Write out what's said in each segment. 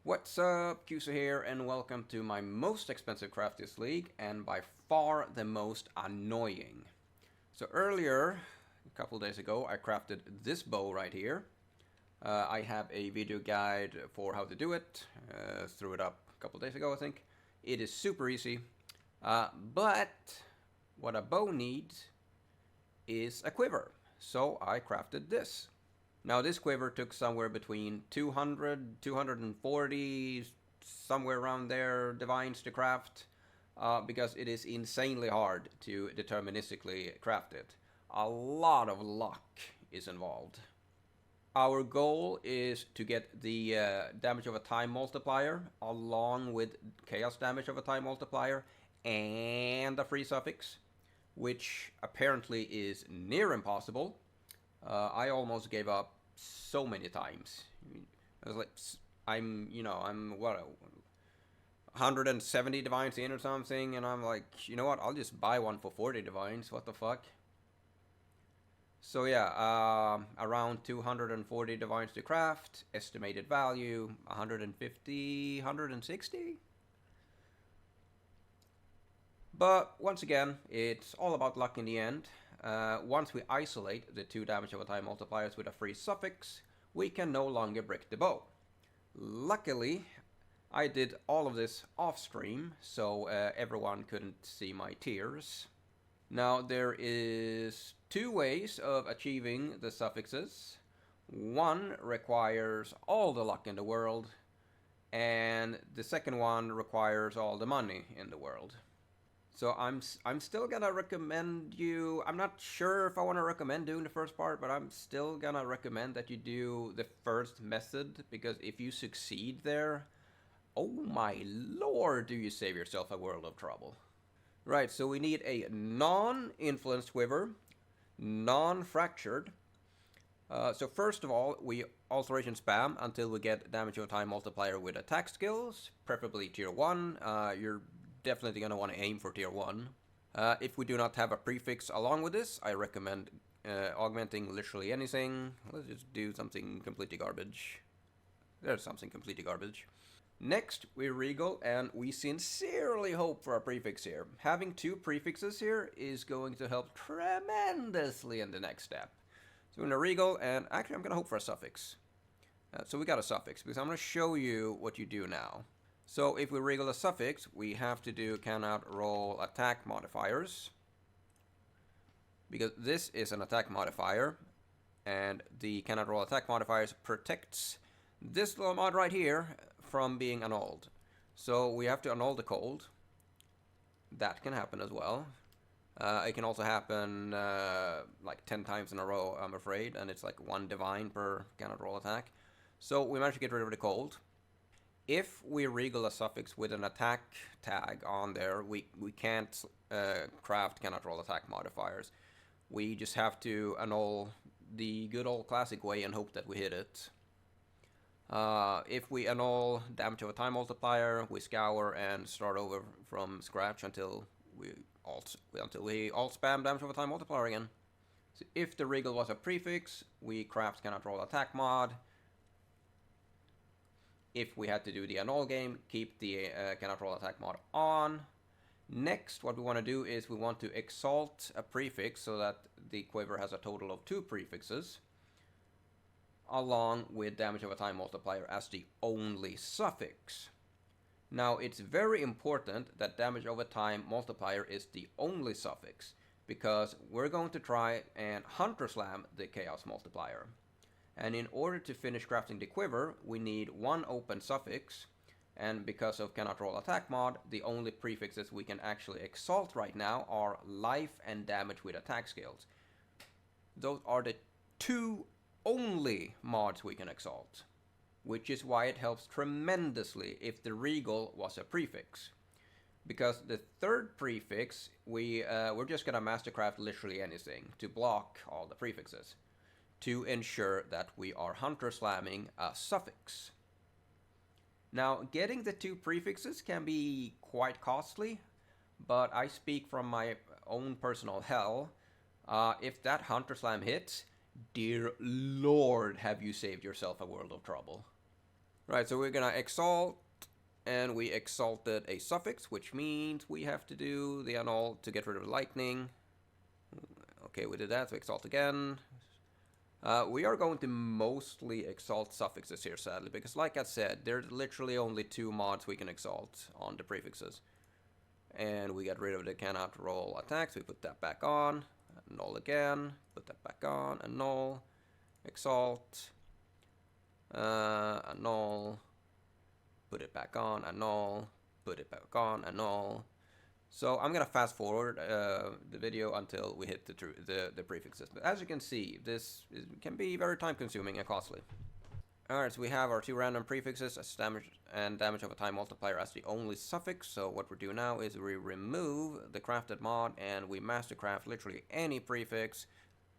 What's up, Kyuzou here, and welcome to my most expensive craft this league, and by far the most annoying. So earlier, a couple days ago, I crafted this bow right here. I have a video guide for how to do it, threw it up a couple days ago I think. It is super easy, but what a bow needs is a quiver, so I crafted this. Now this quiver took somewhere between 200, 240, somewhere around there divines to craft, because it is insanely hard to deterministically craft it. A lot of luck is involved. Our goal is to get the damage over time multiplier along with chaos damage over time multiplier and the free suffix, which apparently is near impossible. I almost gave up so many times. I was like, I'm what, 170 divines in or something, and I'm like, you know what? I'll just buy one for 40 divines. What the fuck? So yeah, around 240 divines to craft. Estimated value 150, 160. But once again, it's all about luck in the end. Once we isolate the 2 damage over time multipliers with a free suffix, we can no longer break the bow. Luckily, I did all of this off stream, so everyone couldn't see my tears. Now there is 2 ways of achieving the suffixes. One requires all the luck in the world, and the second one requires all the money in the world. So I'm still gonna recommend you. I'm not sure if I want to recommend doing the first part, but I'm still gonna recommend that you do the first method, because if you succeed there, oh my lord, do you save yourself a world of trouble. Right, so we need a non-influenced quiver, non-fractured. So first of all, we alteration spam until we get damage over time multiplier with attack skills, preferably tier 1. You're definitely going to want to aim for tier 1. If we do not have a prefix along with this, I recommend augmenting literally anything. Let's just do something completely garbage. There's something completely garbage. Next, we regal, and we sincerely hope for a prefix here. Having 2 prefixes here is going to help tremendously in the next step. So we're going to regal, and actually I'm going to hope for a suffix. So we got a suffix, because I'm going to show you what you do now. So if we regal a suffix, we have to do cannot roll attack modifiers, because this is an attack modifier, and the cannot roll attack modifiers protects this little mod right here from being annulled. So we have to annul the cold. That can happen as well. It can also happen like 10 times in a row, I'm afraid, and it's like 1 divine per cannot roll attack. So we managed to get rid of the cold. If we regal a suffix with an attack tag on there, we can't craft cannot roll attack modifiers. We just have to annul the good old classic way and hope that we hit it. If we annul damage over time multiplier, we scour and start over from scratch until we alt spam damage over time multiplier again. So if the regal was a prefix, we craft cannot roll attack mod. If we had to do the annul game, keep the cannot roll attack mod on. Next, what we want to do is we want to exalt a prefix so that the quiver has a total of 2 prefixes, along with damage over time multiplier as the only suffix. Now it's very important that damage over time multiplier is the only suffix, because we're going to try and hunter slam the chaos multiplier. And in order to finish crafting the quiver, we need 1 open suffix, and because of cannot roll attack mod, the only prefixes we can actually exalt right now are life and damage with attack skills. Those are the 2 only mods we can exalt, which is why it helps tremendously if the regal was a prefix. Because the 3rd prefix, we're just gonna mastercraft literally anything to block all the prefixes, to ensure that we are hunter slamming a suffix. Now, getting the 2 prefixes can be quite costly, but I speak from my own personal hell. If that hunter slam hits, dear lord, have you saved yourself a world of trouble. Right, so we're gonna exalt, and we exalted a suffix, which means we have to do the annul to get rid of lightning. Okay, we did that, so exalt again. We are going to mostly exalt suffixes here, sadly, because like I said, there's literally only 2 mods we can exalt on the prefixes. And we got rid of the cannot roll attacks, we put that back on, annul again, put that back on, annul, exalt, annul, put it back on, annul, put it back on, annul. So I'm gonna fast forward the video until we hit the prefixes. But as you can see, can be very time consuming and costly. Alright, so we have our 2 random prefixes as damage and damage over time multiplier as the only suffix. So what we're doing now is we remove the crafted mod and we mastercraft literally any prefix.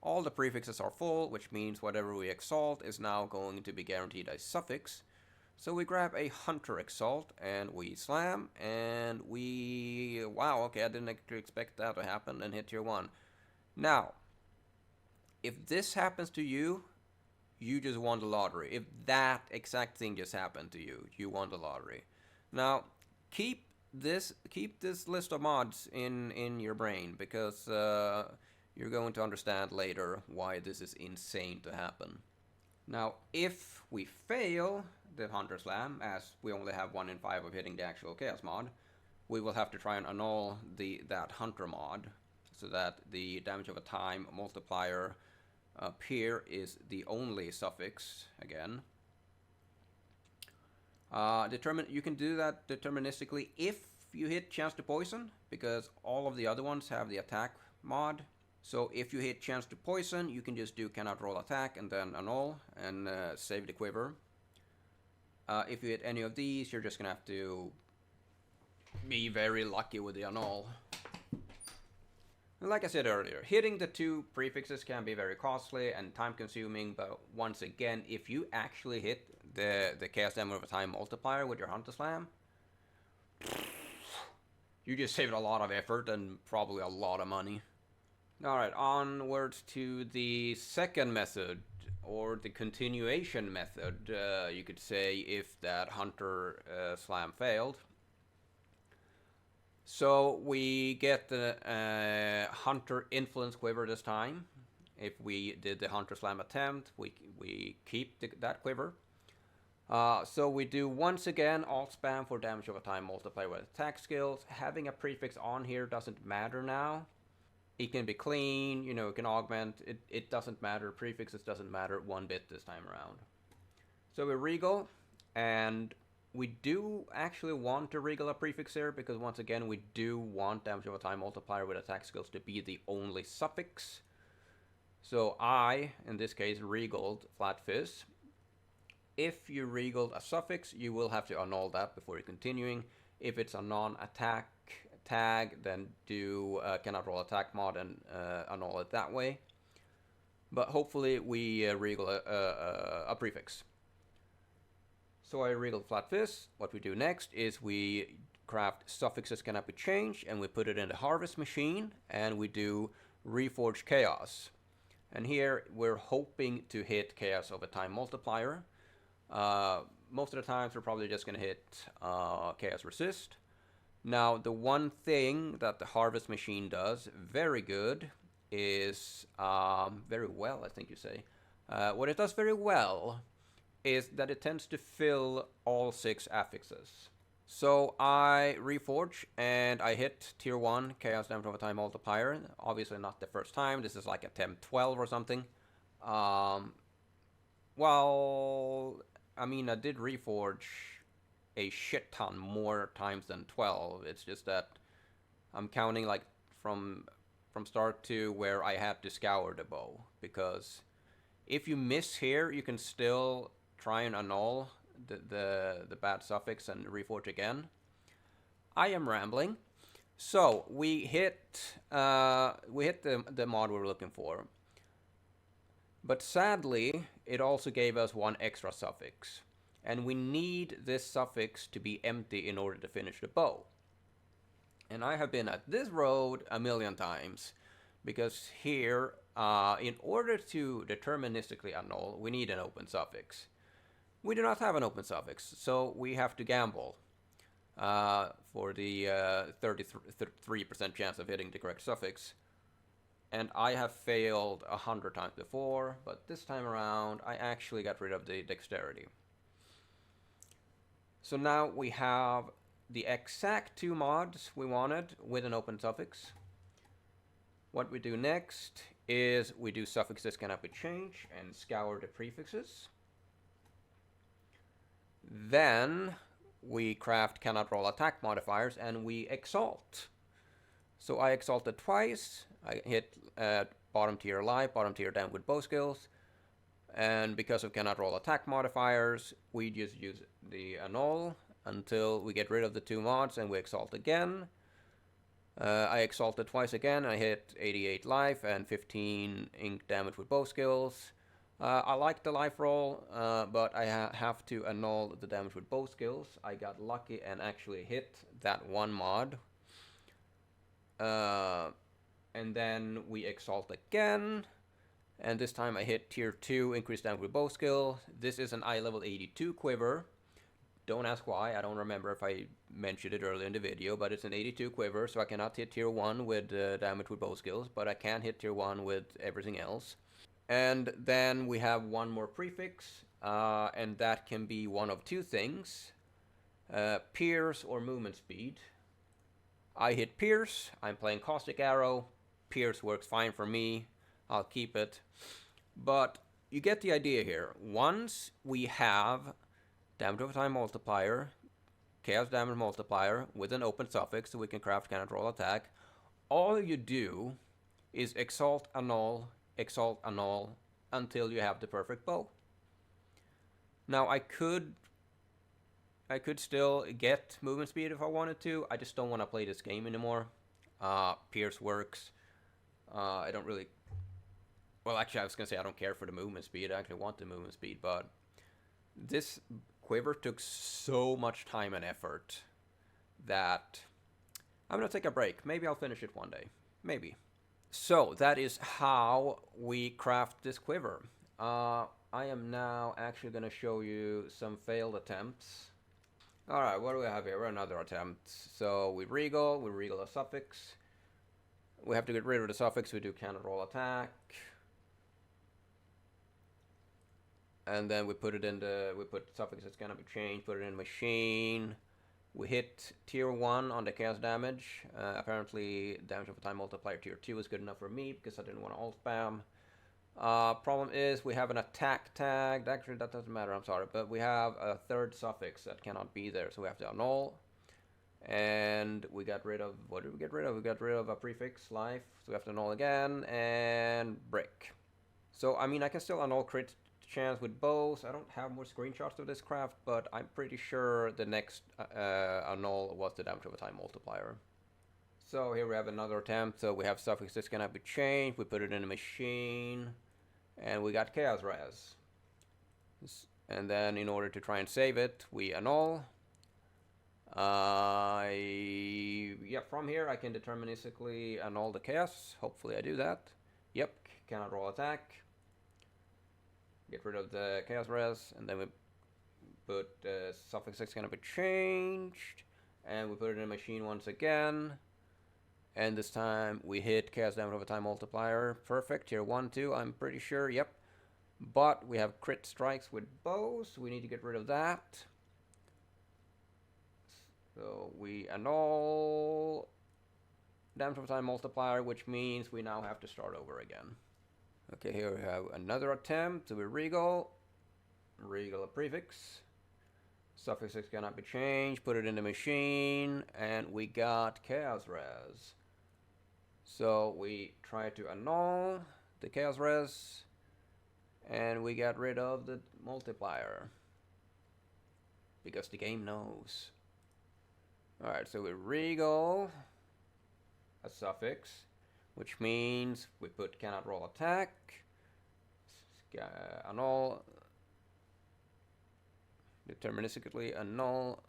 All the prefixes are full, which means whatever we exalt is now going to be guaranteed a suffix. So we grab a Hunter Exalt and we slam and we... Wow, okay, I didn't expect that to happen and hit tier 1. Now, if this happens to you, you just won the lottery. If that exact thing just happened to you, you won the lottery. Now, keep this list of mods in your brain, because you're going to understand later why this is insane to happen. Now, if we fail the Hunter Slam, as we only have 1 in 5 of hitting the actual Chaos mod, we will have to try and annul that Hunter mod, so that the damage over time multiplier up here is the only suffix again. You can do that deterministically if you hit chance to poison, because all of the other ones have the attack mod. So if you hit chance to poison, you can just do cannot roll attack and then annul and save the quiver. If you hit any of these, you're just gonna have to be very lucky with the annul. Like I said earlier, hitting the 2 prefixes can be very costly and time consuming, but once again, if you actually hit the chaos damage over time multiplier with your Hunter Slam, you just saved a lot of effort and probably a lot of money. Alright, onwards to the second method, or the continuation method, you could say, if that Hunter Slam failed. So we get the Hunter Influence Quiver this time. If we did the Hunter Slam attempt, we keep that quiver. So we do once again alt spam for damage over time multiplier with attack skills. Having a prefix on here doesn't matter now. It can be clean, you know, it can augment. It doesn't matter. Prefixes doesn't matter 1 bit this time around. So we regal, and we do actually want to regal a prefix here, because once again we do want damage over time multiplier with attack skills to be the only suffix. So I, in this case, regaled Flat Fizz. If you regaled a suffix, you will have to annul that before you're continuing. If it's a non-attack tag, then do cannot roll attack mod and annul it that way. But hopefully we regal a prefix. So I regal Flat Fizz. What we do next is we craft suffixes cannot be changed, and we put it in the harvest machine, and we do Reforge Chaos. And here we're hoping to hit Chaos over time multiplier. Most of the times we're probably just going to hit Chaos Resist. Now, the one thing that the harvest machine does very good is, very well, I think you say. What it does very well is that it tends to fill all 6 affixes. So I reforge and I hit tier 1 chaos damage over time multiplier. Obviously not the first time. This is like attempt 12 or something. Well, I mean, I did reforge a shit ton more times than 12. It's just that I'm counting like from start to where I had to scour the bow, because if you miss here, you can still try and annul the bad suffix and reforge again. I am rambling. So we hit the mod we were looking for, but sadly it also gave us 1 extra suffix, and we need this suffix to be empty in order to finish the bow. And I have been at this road a million times, because here in order to deterministically annul, we need an open suffix. We do not have an open suffix, so we have to gamble for the 33% chance of hitting the correct suffix. And I have failed 100 times before, but this time around I actually got rid of the dexterity. So now we have the exact 2 mods we wanted with an open suffix. What we do next is we do suffixes cannot be changed and scour the prefixes. Then we craft cannot roll attack modifiers and we exalt. So I exalted twice. I hit bottom tier life, bottom tier down with bow skills. And because of cannot roll attack modifiers, we just use the Annul until we get rid of the 2 mods and we exalt again. I exalted twice again. I hit 88 life and 15 ink damage with bow skills. I like the life roll, but I have to annul the damage with bow skills. I got lucky and actually hit that 1 mod. And then we exalt again. And this time I hit tier 2, increased damage with bow skill. This is an eye level 82 quiver. Don't ask why, I don't remember if I mentioned it earlier in the video, but it's an 82 quiver, so I cannot hit tier 1 with damage with bow skills, but I can hit tier 1 with everything else. And then we have 1 more prefix, and that can be one of 2 things. Pierce or movement speed. I hit Pierce, I'm playing Caustic Arrow. Pierce works fine for me, I'll keep it. But you get the idea here. Once we have damage over time multiplier, chaos damage multiplier with an open suffix so we can craft cannot roll attack, all you do is exalt annul until you have the perfect bow. Now I could still get movement speed if I wanted to. I just don't want to play this game anymore. Pierce works. I don't really... Well, actually, I was going to say I don't care for the movement speed. I actually want the movement speed, but this quiver took so much time and effort that I'm going to take a break. Maybe I'll finish it one day. Maybe. So, that is how we craft this quiver. I am now actually going to show you some failed attempts. Alright, what do we have here? Another attempt. So, we regal a suffix. We have to get rid of the suffix, we do cannot roll attack. And then we put it in we put suffix that's gonna be changed, put it in machine. We hit tier 1 on the chaos damage. Apparently damage over time multiplier tier 2 is good enough for me because I didn't want to alt spam. Problem is we have an attack tag. Actually that doesn't matter, I'm sorry. But we have a 3rd suffix that cannot be there, so we have to annul. And we got rid of, what did we get rid of? We got rid of a prefix, life, so we have to annul again, and brick. So, I mean, I can still annul crit chance with bows. I don't have more screenshots of this craft, but I'm pretty sure the next annul was the damage over time multiplier. So here we have another attempt. So we have suffix that's gonna be changed. We put it in a machine, and we got chaos res. And then in order to try and save it, we annul. Yeah, from here I can deterministically annul the chaos. Hopefully I do that. Yep, cannot roll attack. Get rid of the chaos res, and then we put suffix that's gonna be changed, and we put it in a machine once again. And this time we hit chaos damage over time multiplier. Perfect. Tier 1, 2, I'm pretty sure. Yep. But we have crit strikes with bows. So we need to get rid of that. So we annul damage over time multiplier, which means we now have to start over again. Okay, here we have another attempt. So we regal a prefix. Suffix cannot be changed. Put it in the machine, and we got chaos res. So we try to annul the chaos res, and we got rid of the multiplier because the game knows. Alright, so we regal a suffix, which means we put cannot roll attack, annul, deterministically annul,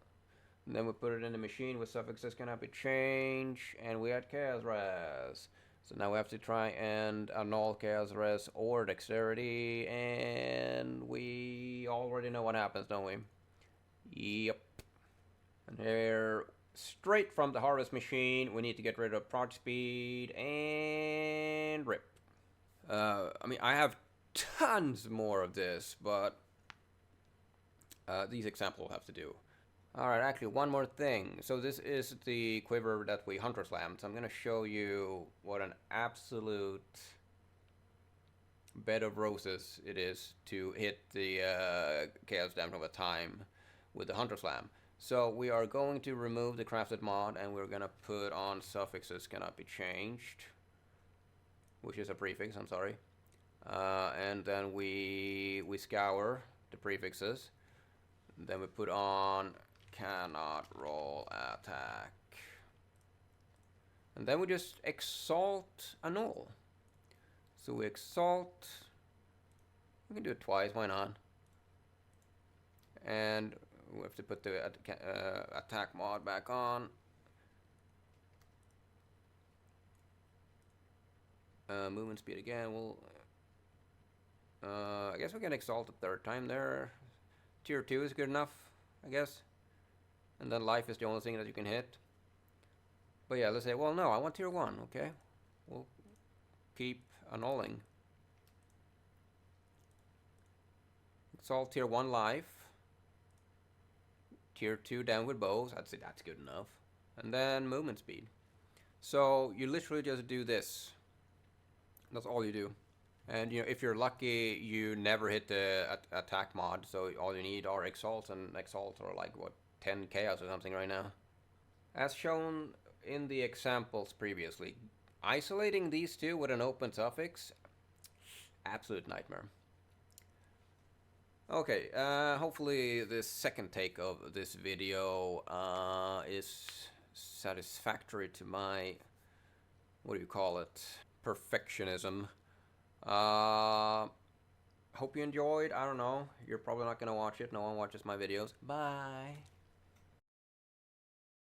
and then we put it in the machine with suffixes cannot be changed, and we had chaos res. So now we have to try and annul chaos res or dexterity, and we already know what happens, don't we? Yep. And here, straight from the harvest machine, we need to get rid of prod speed and rip. I mean, I have tons more of this, but these examples will have to do. Alright, actually one more thing. So this is the quiver that we hunter slammed. So I'm going to show you what an absolute bed of roses it is to hit the chaos damage over time with the hunter slam. So we are going to remove the crafted mod, and we're going to put on suffixes cannot be changed, which is a prefix, I'm sorry. And then we scour the prefixes. Then we put on cannot roll attack. And then we just exalt Annul. So we exalt. We can do it twice, why not? And we have to put the attack mod back on. Movement speed again. We'll. I guess we can exalt a third time there. Tier 2 is good enough, I guess. And then life is the only thing that you can hit. But yeah, let's say, well, no, I want tier 1, okay? We'll keep annulling. Exalt tier 1 life. Tier 2 down with bows. I'd say that's good enough. And then movement speed. So you literally just do this. That's all you do. And you know, if you're lucky, you never hit the attack mod. So all you need are exalts, and exalts are like what, 10 chaos or something right now. As shown in the examples previously, isolating these two with an open suffix, absolute nightmare. Okay, hopefully the second take of this video is satisfactory to my, what do you call it, perfectionism. Hope you enjoyed. I don't know, you're probably not gonna watch it. No one watches my videos. Bye.